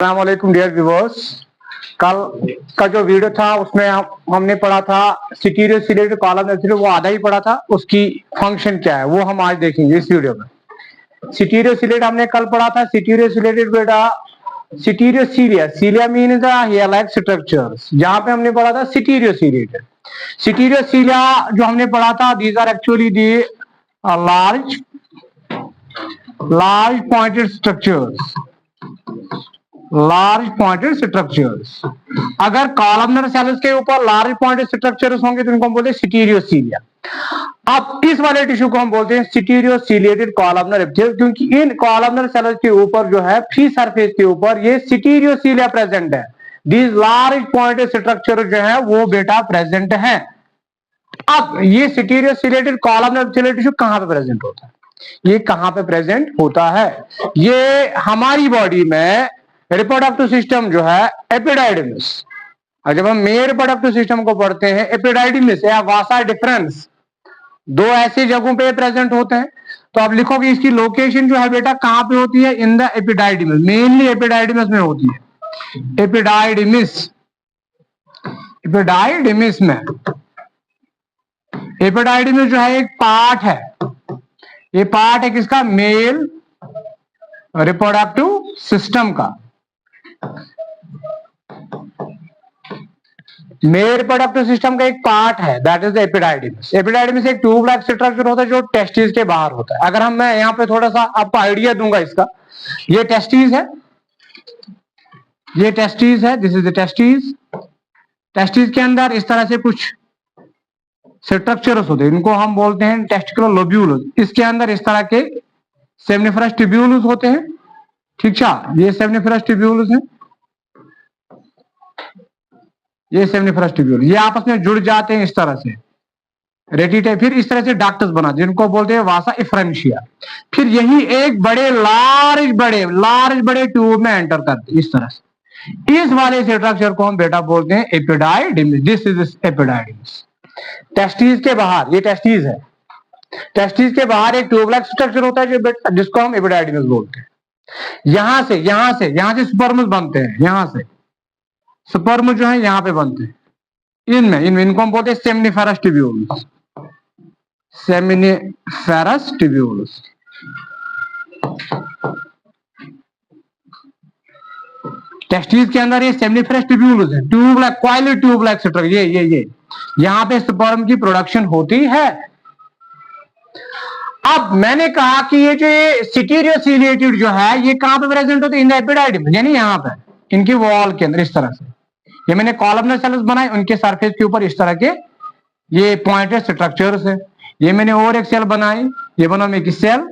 अस्सलाम वालेकुम dear viewers. कल का जो वीडियो था उसमें हमने पढ़ा था सिटीरियो सिलेटेड कॉलम एब्सोल्यूट, वो आधा ही पढ़ा था। उसकी फंक्शन क्या है वो हम आज देखेंगे इस वीडियो में। सिटीरियो सिलेट हमने कल पढ़ा था। सिटीरियो सिलेटेड बेटा stereocilia, cilia mean the hair like structures. जहां पे हमने पढ़ा था सिटीरियो सिलेटेड, सिटीरियो सीलिया जो हमने पढ़ा था, these are actually the large large pointed structures, large pointed structures. अगर कॉलमनर सेल्स के ऊपर लार्ज पॉइंटेड स्ट्रक्चर्स होंगे तो इनको हम बोलते हैं सिटीरियोसीलिया। अब इस वाले टिश्यू को हम बोलते हैं सिटीरियोसीलिएटेड कॉलमनर एपिथेलियम, क्योंकि इन कॉलमनर सेल्स के ऊपर जो है फ्री सरफेस के ऊपर ये सिटीरियोसीलिया प्रेजेंट है। दीज लार्ज पॉइंटेड स्ट्रक्चर जो है वो बेटा प्रेजेंट है। अब ये सिटीरियोसीलिएटेड कॉलमनर एपिथेलियल टिश्यू कहां पे प्रेजेंट होता है? ये कहां पे प्रेजेंट होता है? ये हमारी बॉडी में रिप्रोडक्टिव सिस्टम जो है एपिडाइडिमिस, और जब हम मेल रिप्रोडक्टिव सिस्टम को पढ़ते हैं एपिडाइडिमिस या वासा डिफरेंस, दो ऐसी जगहों पे प्रेजेंट होते हैं। तो आप लिखोगे इसकी लोकेशन जो है बेटा कहां पे होती है? इन द एपिडाइडिमिस, मेनली एपिडाइडिमिस में होती है। एपिडाइडिमिस, एपिडाइडिमिस में, एपिडाइडिमिस जो है एक पार्ट है, ये पार्ट है किसका? मेल रिप्रोडक्टिव सिस्टम का। मेल रिप्रोडक्टिव सिस्टम का एक पार्ट है, दैट इज द एपिडाइडिमिस। एपिडाइडिमिस एक ट्यूब लाइक स्ट्रक्चर होता है जो टेस्टिस के बाहर होता है। अगर हम मैं यहाँ पे थोड़ा सा आपको आइडिया दूंगा इसका, ये टेस्टिस है, ये टेस्टिस है, this is the testis. Testis के अंदर इस तरह से कुछ स्ट्रक्चर्स होते हैं, इनको हम बोलते हैं टेस्टिकुलर लोब्यूल्स। इसके अंदर इस तरह के सेमिनिफरस ट्यूब्यूल्स होते हैं, ठीक है? ये सेमिनिफरस ट्यूब्यूल्स हैं, ये सेमिनिफरस ट्यूब्यूल, ये आपस में जुड़ जाते हैं इस तरह से रेटिटाइप, फिर इस तरह से डक्ट्स बनाते हैं जिनको बोलते हैं वासा इफ्रेंशिया। फिर यही एक बड़े लार्ज बड़े ट्यूब में एंटर करते हैं इस तरह से। इस वाले स्ट्रक्चर को हम बेटा बोलते हैं epididymis. This is epididymis. Testis के बाहर, ये टेस्टिस है, टेस्टिस के बाहर एक ट्यूब लाइक स्ट्रक्चर होता है जो बेटा जिसको हम एपिडाइडिमिस बोलते हैं। यहां से स्पर्म्स बनते हैं, यहां से स्पर्म जो है यहां पे बनते हैं, इनको हम बोलते हैं seminiferous tubules, seminiferous tubules. Testis के अंदर ये सेमिनिफेरस ट्यूब्यूल्स है, tube like coiled tube like structure, ये यहां पे स्पर्म की प्रोडक्शन होती है। अब मैंने कहा कि ये जो सिटीरियोसीलिएटेड जो है ये कहां पे प्रेजेंट होते हैं? इन द एपिडाइडिमिस, यानी यहां पे इनकी वॉल के अंदर इस तरह से। ये मैंने कॉलमनर सेल्स बनाए, उनके सरफेस के ऊपर इस तरह के ये पॉइंटेड स्ट्रक्चर्स है। ये मैंने और एक सेल बनाई, ये बना मेक सेल,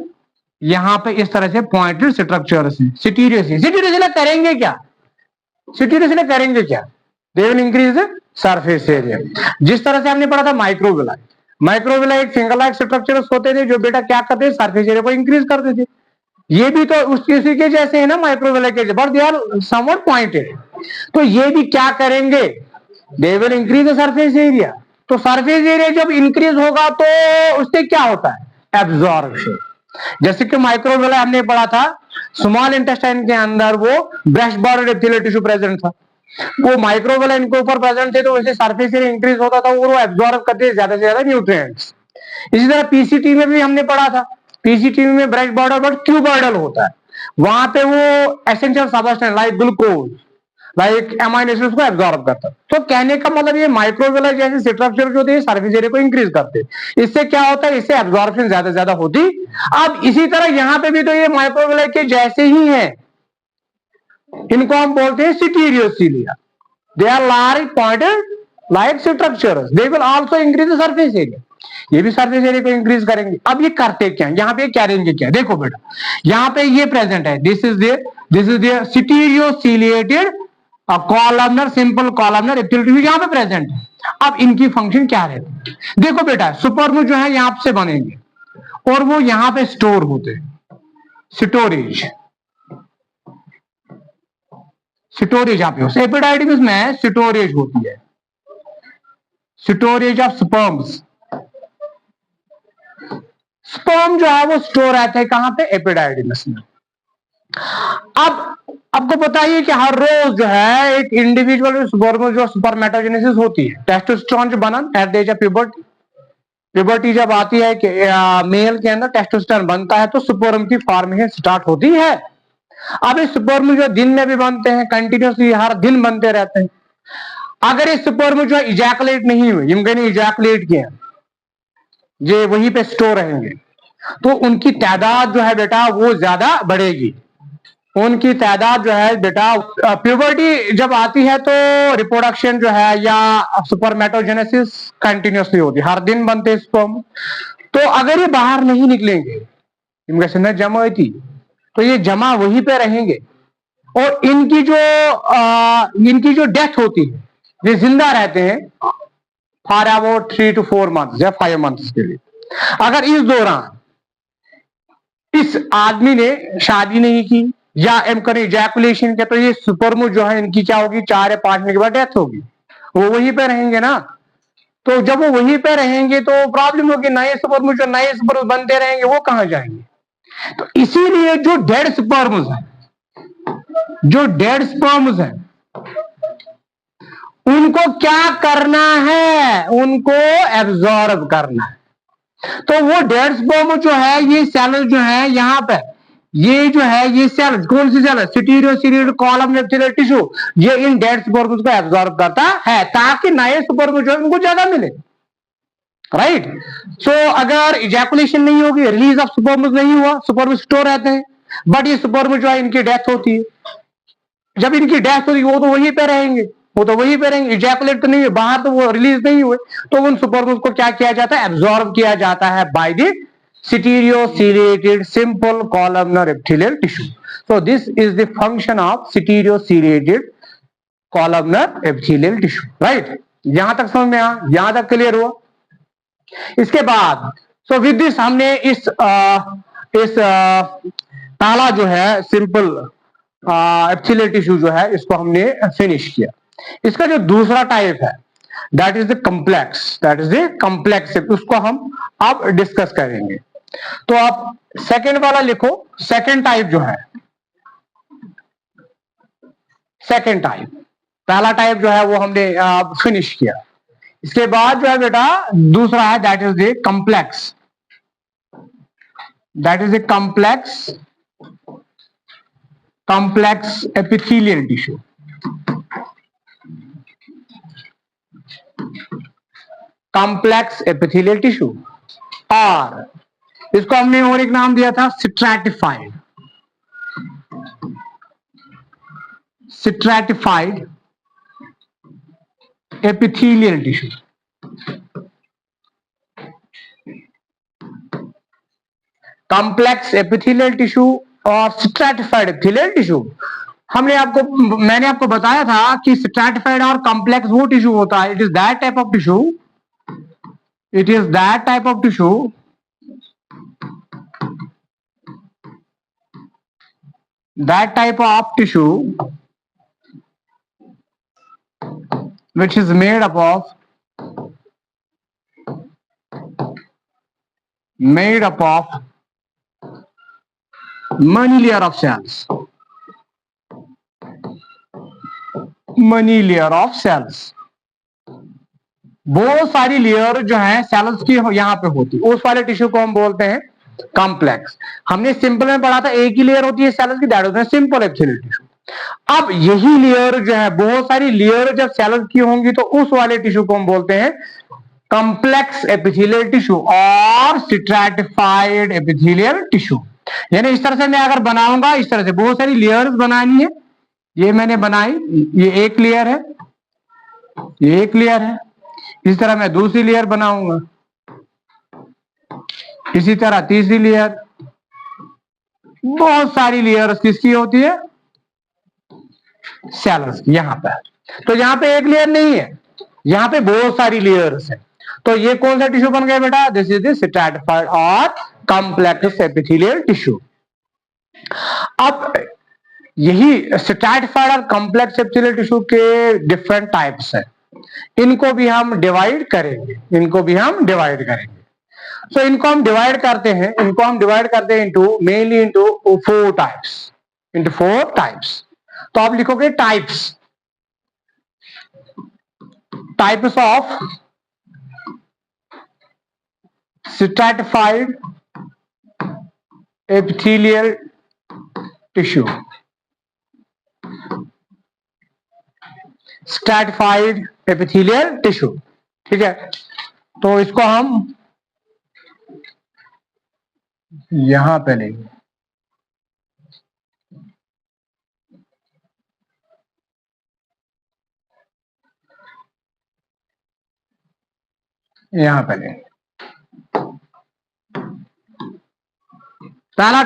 यहां पे इस तरह से पॉइंटेड स्ट्रक्चर्स हैं। सिटीरियोसिलिया करेंगे क्या? सिटीरियोसिलिया करेंगे क्या? दे will increase the surface area. जिस तरह से हमने पढ़ा था माइक्रोविलाई, माइक्रोविलाई एक फिंगर लाइक स्ट्रक्चर्स होते थे जो बेटा क्या करते हैं? सरफेस एरिया को इंक्रीज करते थे। ये भी तो उसी के जैसे है ना माइक्रोविलाई के, but they are somewhat pointed. तो ये भी क्या करेंगे? They will increase the surface area. तो सरफेस एरिया जब इंक्रीज होगा तो उससे क्या होता है? एब्जॉर्प्शन। जैसे कि माइक्रोविलाई हमने पढ़ा था, स्मॉल इंटेस्टाइन के अंदर वो breast border epithelial tissue present था, वो माइक्रोविलाई इनके ऊपर प्रेजेंट थे, तो वैसे सरफेस एरिया इंक्रीज होता था और वो एब्जॉर्ब करते थे ज्यादा से ज्यादा न्यूट्रिएंट्स। इसी तरह पीसीटी में भी हमने पढ़ा था, पीसीटी में ब्रेस्ट बॉर्डर बट क्यूबॉइडल होता है, वहां पे वो essential substance like glucose, like amino acids को एब्जॉर्ब करता है। तो कहने का मतलब ये माइक्रोविलाई जैसे स्ट्रक्चर जो थे सरफेस एरिया को इंक्रीज करते, इससे क्या होता है? इससे एब्जॉर्प्शन ज्यादा से ज्यादा होती। अब इसी तरह यहां पे भी तो ये माइक्रोविलाई के जैसे ही है, इनको हम बोलते हैं stereocilia. They are large pointed like structures, they will also increase the surface area. ये भी सरफेस एरिया को इंक्रीज करेंगे। अब ये करते क्या? यहाँ पे करेंगे क्या? देखो बेटा, यहाँ पे ये प्रेजेंट है, this is there stereociliated columnar, simple columnar epithelial tissue यहाँ पे प्रेजेंट है। अब इनकी फंक्शन क्या रहती है? देखो बेटा, स्पर्म जो है यहाँ से बनेंगे और वो यहाँ पे स्टोर होते हैं, स्टोरेज, स्टोरेज यहाँ पे एपिडाइडिमिस में स्टोरेज होती है, स्टोरेज ऑफ स्पर्म्स। स्पर्म जो है वो स्टोर रहता है कहां पे? एपिडाइडिमिस में। अब आपको पता ही है कि हर रोज जो है एक इंडिविजुअल जो स्पर्मेटोजेनेसिस होती है, टेस्टोस्टेरोन जो बना at the age of puberty, puberty जब आती है कि मेल के अंदर टेस्टोस्टेरोन बनता है तो स्पर्म की फॉर्मेशन स्टार्ट होती है। अब इस स्पर्म जो दिन में भी बनते हैं, कंटिन्यूसली हर दिन बनते रहते हैं। अगर इस स्पर्म जो इजैकुलेट नहीं हुए, जिनके ने इजैकुलेट किया, ये वहीं पे स्टोर रहेंगे, तो उनकी तादाद जो है बेटा वो ज्यादा बढ़ेगी। उनकी तादाद जो है बेटा, प्यूबर्टी जब आती है तो रिप्रोडक्शन जो है या स्पर्मेटोजेनेसिस कंटिन्यूसली होती है, हर दिन बनते स्पर्म। तो अगर ये बाहर नहीं निकलेंगे, इनका सिंह जमा थी, तो ये जमा वहीं पे रहेंगे और इनकी जो डेथ होती है, ये जिंदा रहते हैं फॉर अबाउट 3 to 4 months या 5 months के लिए। अगर इस दौरान इस आदमी ने शादी नहीं की या इजैकुलेशन के, तो ये स्पर्म जो है इनकी क्या होगी, 4 या 5 महीने के बाद डेथ होगी। वो वहीं पे रहेंगे ना, तो जब वो वहीं पे रहेंगे तो प्रॉब्लम होगी, नए स्पर्म बनते रहेंगे, वो कहां जाएंगे। तो इसीलिए जो डेड स्पर्म्स हैं उनको क्या करना है, उनको एब्जॉर्ब करना है। तो वो डेड स्पर्म जो है, ये सेल जो है यहां पे, ये जो है ये सेल कौन सी सेल है, सिटीरियोसीलिएटेड कॉलम एपिथेलियल टिश्यू, ये इन डेड स्पर्म्स को एब्जॉर्ब करता है ताकि नए स्पर्म जो है उनको ज्यादा मिले, राइट। सो अगर इजैकुलेशन नहीं होगी, रिलीज ऑफ स्पर्म नहीं हुआ, स्पर्म स्टोर रहते हैं, बट ये स्पर्म जो है इनकी डेथ होती है। जब इनकी डेथ होगी वो तो वहीं पे रहेंगे, इजैकुलेट तो नहीं है, बाहर तो वो रिलीज नहीं हुए, तो उन स्पर्म्स को क्या किया जाता है, एब्जॉर्ब किया जाता है by the stereociliated simple columnar epithelial tissue. So this is the function of stereociliated columnar epithelial tissue, right? यहां तक समझ में आया, यहां तक क्लियर हुआ। इसके बाद सो विद दिस हमने इस ताला जो है सिंपल एपिथेलियल टिश्यू जो है इसको हमने फिनिश किया। इसका जो दूसरा टाइप है दैट इज द कॉम्प्लेक्स, उसको हम अब डिस्कस करेंगे। तो आप सेकंड वाला लिखो, सेकंड टाइप जो है, सेकंड टाइप, पहला टाइप जो है वो हमने फिनिश किया। इसके बाद जो है बेटा दूसरा है that is the complex, complex epithelial tissue. Complex epithelial tissue, और इसको हमने और एक नाम दिया था stratified epithelial tissue. Complex epithelial tissue और स्ट्रैटिफाइड एपिथेलियल टिश्यू, मैंने आपको बताया था कि स्ट्रैटिफाइड और कॉम्प्लेक्स वो टिश्यू होता है, it is that type of tissue that type of tissue which is made up of many layer of cells, बहुत सारी लेयर जो है सेल्स की यहां पे होती है, उस वाले टिश्यू को हम बोलते हैं कॉम्प्लेक्स। हमने सिंपल में पढ़ा था एक ही लेयर होती है सेल्स की, that is simple epithelial tissue. अब यही लेयर जो है, बहुत सारी लेयर जब सेल्स की होंगी तो उस वाले टिश्यू को हम बोलते हैं कॉम्प्लेक्स एपिथेलियल टिश्यू और स्ट्रैटिफाइड एपिथेलियल टिश्यू। यानी इस तरह से मैं अगर बनाऊंगा, इस तरह से बहुत सारी लेयर्स बनानी है, ये मैंने बनाई, ये एक लेयर है, ये एक लेयर है, इस तरह मैं दूसरी लेयर बनाऊंगा, इसी तरह तीसरी लेयर, बहुत सारी लेयर्स किसकी होती है, सेल्स की। यहां पर तो यहां पे एक लेयर नहीं है, यहां पे बहुत सारी लेयर्स है, तो ये कौन सा टिश्यू बन गया बेटा, दिस इज द स्ट्रैटिफाइड और कॉम्प्लेक्स एपिथेलियल टिश्यू। अब यही स्ट्रैटिफाइड और कॉम्प्लेक्स एपिथेलियल टिश्यू के डिफरेंट टाइप्स हैं, इनको भी हम डिवाइड करेंगे, सो इनको हम डिवाइड करते हैं, into mainly into 4 types. into 4 types. तो आप लिखोगे types of stratified epithelial tissue. stratified epithelial tissue, ठीक है। तो इसको हम यहां पे लेंगे, यहां पे लेंगे। पहला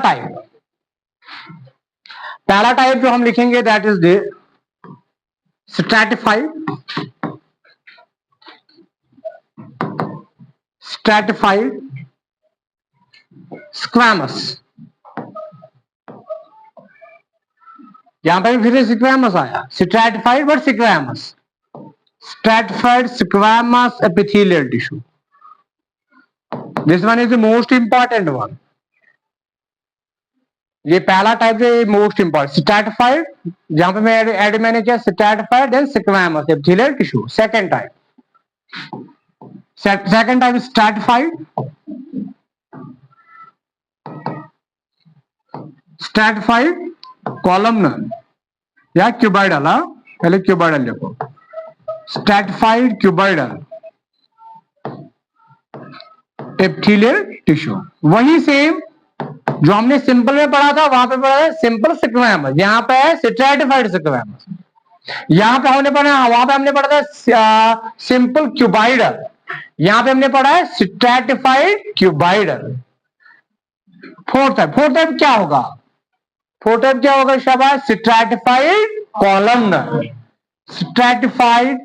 टाइप जो हम लिखेंगे that is the stratified squamous। यहां पर फिर से squamous आया, stratified but squamous, stratified squamous epithelial tissue. This one is the most important one. ये पहला टाइप जो मोस्ट इंपॉर्टेंट, स्ट्रैटिफाइड, जहां पे मैं ऐड मैंने किया stratified then squamous epithelial tissue. Second type stratified columnar या क्यूबॉइडल। पहले क्यूबॉइडल लिखो, स्ट्रैटिफाइड क्यूबॉइडल एपिथेलियल टिश्यू। वही सेम जो हमने सिंपल में पढ़ा था, वहां पे पढ़ा है सिंपल स्क्वैमस, यहाँ पे है स्ट्रैटिफाइड स्क्वैमस। यहाँ पे हमने पढ़ा, वहां पे हमने पढ़ा था सिंपल क्यूबॉइडल, यहाँ पे हमने पढ़ा है स्ट्रैटिफाइड क्यूबॉइडल। फोर्थ टाइप क्या होगा? फोर्थ टाइप क्या होगा शाबाश? Stratified columnar. Stratified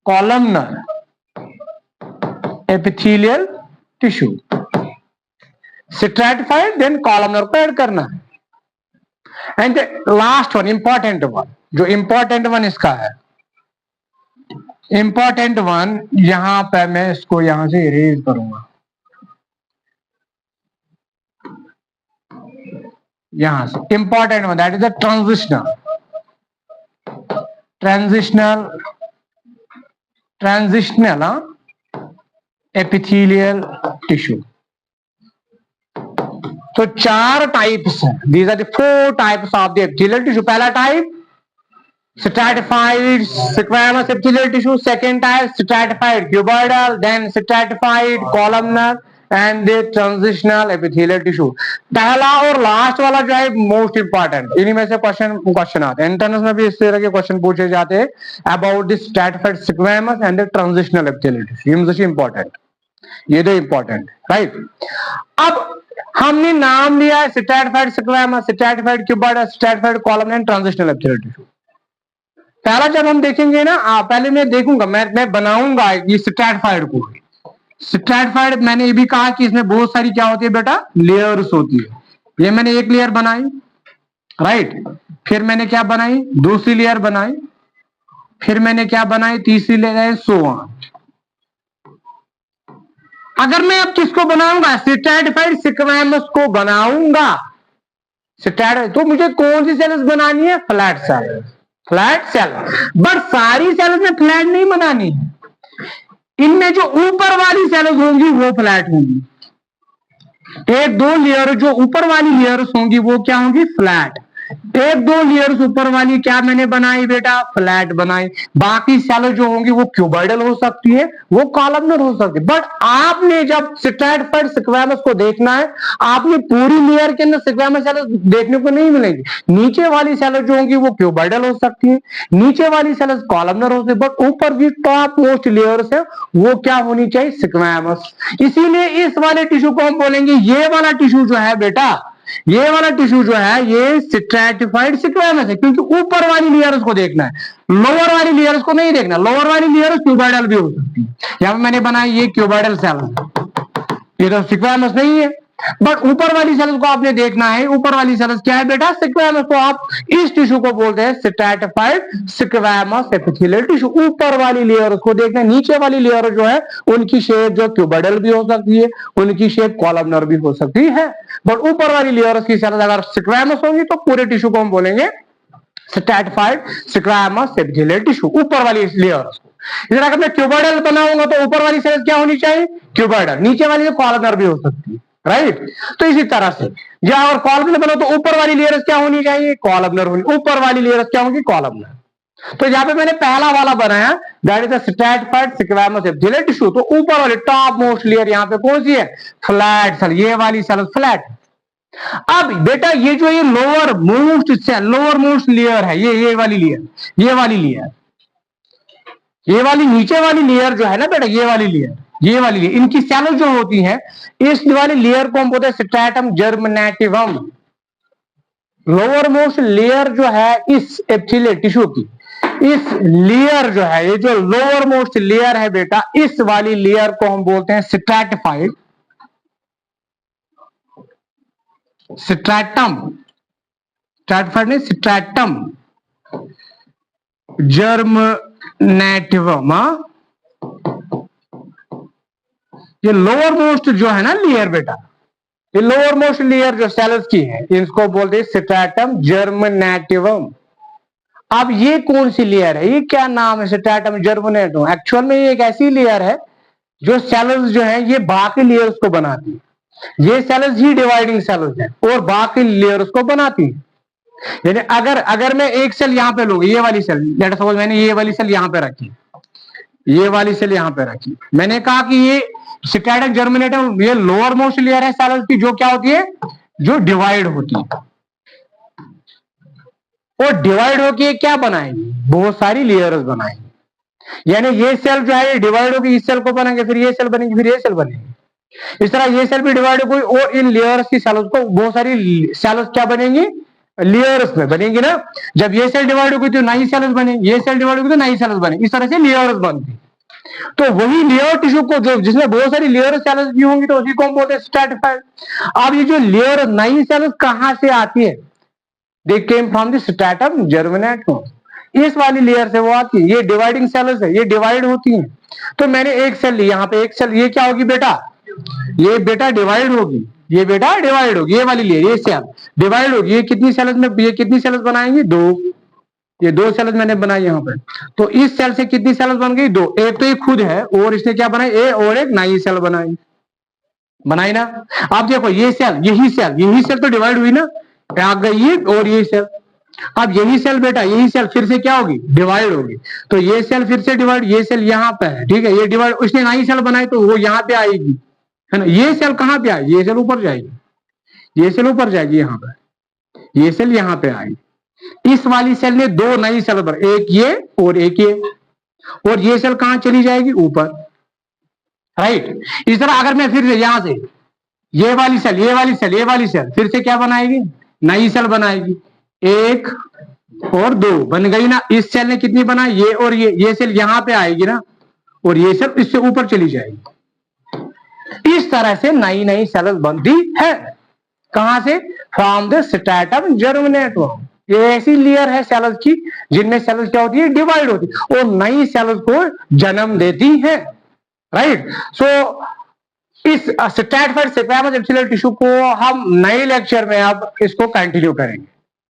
columnar epithelial tissue. Stratified then columnar को ऐड करना है। And last one, important one, जो इंपॉर्टेंट वन इसका है, इंपॉर्टेंट वन यहां पे मैं इसको यहां से इरेज करूंगा, यहां से important one that is the transitional epithelial tissue. तो 4 टाइप्स हैं, these are the 4 types of the epithelial tissue. पहला type stratified squamous epithelial tissue, second type stratified cuboidal, then stratified columnar and the transitional epithelial tissue। पहला और last वाला जो है most important, इन्हीं में से क्वेश्चन आते हैं, इंटरनेट में भी इस तरह के क्वेश्चन पूछे जाते हैं about the stratified squamous and the transitional epithelial tissue। ये मुझे इंपॉर्टेंट, ये दो इंपॉर्टेंट, राइट। अब हमने नाम लिया है stratified squamous, stratified cuboidal, stratified columnar and transitional epithelial tissue। पहला जब हम देखेंगे ना, पहले मैं देखूंगा, मैं बनाऊंगा ये स्ट्रैटिफाइड को। स्ट्रैटिफाइड मैंने ये भी कहा कि इसमें बहुत सारी क्या होती है बेटा, लेयर्स होती है। ये मैंने एक लेयर बनाई, राइट, फिर मैंने क्या बनाई, दूसरी लेयर बनाई, फिर मैंने क्या बनाई, तीसरी लेयर, सो ऑन। अगर मैं अब किसको बनाऊंगा, स्ट्रैटिफाइड स्क्वैमस को बनाऊंगा, तो मुझे कौन सी सेल्स बनानी है, फ्लैट सेल। बट सारी सेल्स में फ्लैट नहीं बनानी है, इनमें जो ऊपर वाली सेल्स होंगी वो फ्लैट होंगी। 1-2 लेयर जो ऊपर वाली लेयर्स होंगी वो क्या होंगी, फ्लैट। 1-2 लेयर्स ऊपर वाली क्या मैंने बनाई बेटा, फ्लैट बनाई। बाकी सेल जो होंगी वो क्यूबॉइडल हो सकती है, वो कॉलमनर हो सकती है। बट आपने जब स्ट्रैटिफाइड स्क्वैमस को देखना है, आपने पूरी लेयर के अंदर स्क्वैमस सेल देखने को नहीं मिलेंगी। नीचे वाली सेल जो होंगी वो क्यूबॉइडल हो सकती है, नीचे वाली सेल कॉलमनर हो सकती है, बट ऊपर भी टॉप मोस्ट लेयर्स है वो क्या होनी चाहिए, स्क्वैमस। इसीलिए इस वाले टिश्यू को हम बोलेंगे, ये वाला टिश्यू जो है बेटा, ये वाला टिश्यू जो है ये स्ट्रैटिफाइड स्क्वैमस है, क्योंकि ऊपर वाली लेयर्स को देखना है, लोअर वाली लेयर्स को नहीं देखना। लोअर वाली लेयर्स क्यूबॉइडल भी हो सकती है। यहां पे मैंने बनाया ये क्यूबॉइडल सेल, ये तो स्क्वैमस नहीं है। बट ऊपर वाली सेल्स को आपने देखना है, ऊपर वाली सेल्स क्या है बेटा, स्क्वैमस। तो आप इस टिश्यू को बोलते हैं स्ट्रैटिफाइड स्क्वैमस एपिथेलियल टिश्यू। ऊपर वाली लेयर को देखना, नीचे वाली लेयर जो है उनकी शेप जो क्यूबोइडल भी हो सकती है, उनकी शेप कॉलमनर भी हो सकती है, बट ऊपर वाली लेयर की सेल्स अगर स्क्वैमस होंगी तो पूरे टिश्यू को हम बोलेंगे स्ट्रैटिफाइड स्क्वैमस एपिथेलियल टिश्यू, ऊपर वाली लेयर को। इधर अगर मैं क्यूबोइडल बनाऊंगा तो ऊपर वाली सेल्स क्या होनी चाहिए, क्यूबोइडल, नीचे वाली कॉलमनर भी हो सकती है, राइट। तो इसी तरह से जहां अगर कॉलमनर बनो तो ऊपर वाली लेयर्स क्या होनी चाहिए, कॉलमनर होनी, ऊपर वाली लेयर्स क्या होंगी, कॉलमनर। तो यहाँ पे मैंने पहला वाला बनाया, that is the stratified squamous epithelial tissue. तो ऊपर वाली टॉप मोस्ट लेयर यहाँ पे कौन सी है, फ्लैट सेल, ये वाली सेल फ्लैट। अब बेटा ये जो ये lower most cell, lower most layer है, ये वाली लेयर, ये वाली लेयर, ये वाली नीचे वाली लेयर जो है ना बेटा, ये वाली लेयर, ये वाली लेयर, इनकी सेल जो होती है, इस वाली लेयर को हम बोलते हैं स्ट्रैटम जर्मिनेटिवम। लोअर मोस्ट लेयर जो है इस एपिथेलियल टिश्यू की, इस लेयर जो है, ये जो लोअर मोस्ट लेयर है बेटा, इस वाली लेयर को हम बोलते हैं स्ट्रैटिफाइड, स्ट्रैटम, स्ट्रैटिफाइड नहीं, स्ट्रैटम जर्मिनेटिवम। ये लोअर मोस्ट जो है ना लेयर बेटा, ये लोअर मोस्ट लेयर जो सेल्स की है, इसको बोलते हैं स्ट्रैटम जर्मिनेटिवम। अब ये कौन सी लेयर है, ये क्या नाम है, स्ट्रैटम जर्मिनेटिवम। एक्चुअल में ये एक ऐसी लेयर है जो सेल्स जो है ये बाकी लेयर्स को बनाती है। ये सेल्स ही डिवाइडिंग सेल्स है और बाकी लेयर्स को बनाती है। यानी अगर मैं एक सेल यहां पे लूंगा, ये वाली सेल, लेट सपोज मैंने ये वाली सेल यहां पे रखी, ये वाली सेल यहां पे रखी, मैंने कहा कि ये स्ट्रैटम जर्मिनेटिवम ये लोअर मोस्ट लेयर है सेल्स की, जो क्या होती है, जो डिवाइड होती है, और डिवाइड होके क्या बनाएंगे, बहुत सारी लेयर्स बनाएंगे। यानी ये सेल जो है ये डिवाइड होगी, इस सेल को बनाएंगे, फिर ये सेल बनेगी, फिर ये सेल बनेगी। इस तरह ये सेल भी डिवाइड होगी और इन लेयर्स की सेल्स को बहुत सारी सेल्स क्या बनेंगी, लेयर्स में बनेंगी ना। जब ये सेल डिवाइड होगी तो नई सेल्स बनेगी, ये सेल डिवाइड होगी तो नई सेल्स बनेगी, इस तरह से लेयर्स बनती। तो वही लेयर टिश्यू को जो जिसमें बहुत सारी लेयर सेल्स भी होंगी तो उसी को हम बोलते हैं स्ट्रैटिफाइड। अब ये जो लेयर नई सेल्स कहां से आती है, दे केम फ्रॉम द स्ट्रैटम जर्मिनेटिवम। इस वाली लेयर से वो आती है, ये डिवाइडिंग सेल्स है, ये डिवाइड होती हैं। तो मैंने एक सेल ली, यहाँ पे एक सेल, ये क्या होगी बेटा, ये बेटा डिवाइड होगी, ये बेटा डिवाइड होगी, ये वाली लेयर, ये सेल डिवाइड होगी। ये कितनी सेल्स में, ये कितनी सेल्स बनाएंगी, दो, ये दो सेल्स मैंने बनाई यहाँ पे। तो इस सेल से कितनी सेल्स बन गई, दो। एक तो ये खुद है और इसने क्या बनाई, ए और एक नई सेल बनाई, बनाई ना। अब देखो ये सेल, यही सेल तो डिवाइड हुई ना, आ गई ये और ये सेल। अब यही सेल बेटा, यही सेल फिर से क्या होगी, डिवाइड होगी। तो ये सेल फिर से डिवाइड, ये सेल यहाँ पे है, ठीक है, ये डिवाइड, उसने नई सेल बनाई तो वो यहाँ पे आएगी, है ना। ये सेल कहाँ पे आएगी, ये सेल ऊपर जाएगी, ये सेल ऊपर जाएगी यहाँ पे, ये सेल यहाँ पे आएगी। इस वाली सेल ने दो नई सेल पर, एक ये और एक ये, और ये सेल कहां चली जाएगी, ऊपर, राइट। इस तरह अगर मैं फिर से यहां से ये वाली सेल, ये वाली सेल, ये वाली सेल फिर से क्या बनाएगी, नई सेल बनाएगी, एक और दो बन गई ना। इस सेल ने कितनी बनाई, ये और ये सेल यहां पे आएगी ना, और ये सेल इससे ऊपर चली जाएगी। इस तरह से नई नई सेल्स बनती है, कहां से, फ्रॉम द स्ट्रैटम जर्मिनेटिवम। ये ऐसी लेयर है सेल्स की जिनमें सेल्स क्या होती है, डिवाइड होती है और नई सेल्स को जन्म देती है, राइट। सो इस स्ट्रैटिफाइड स्क्वैमस एपिथेलियल टिश्यू को हम नए लेक्चर में अब इसको कंटिन्यू करेंगे।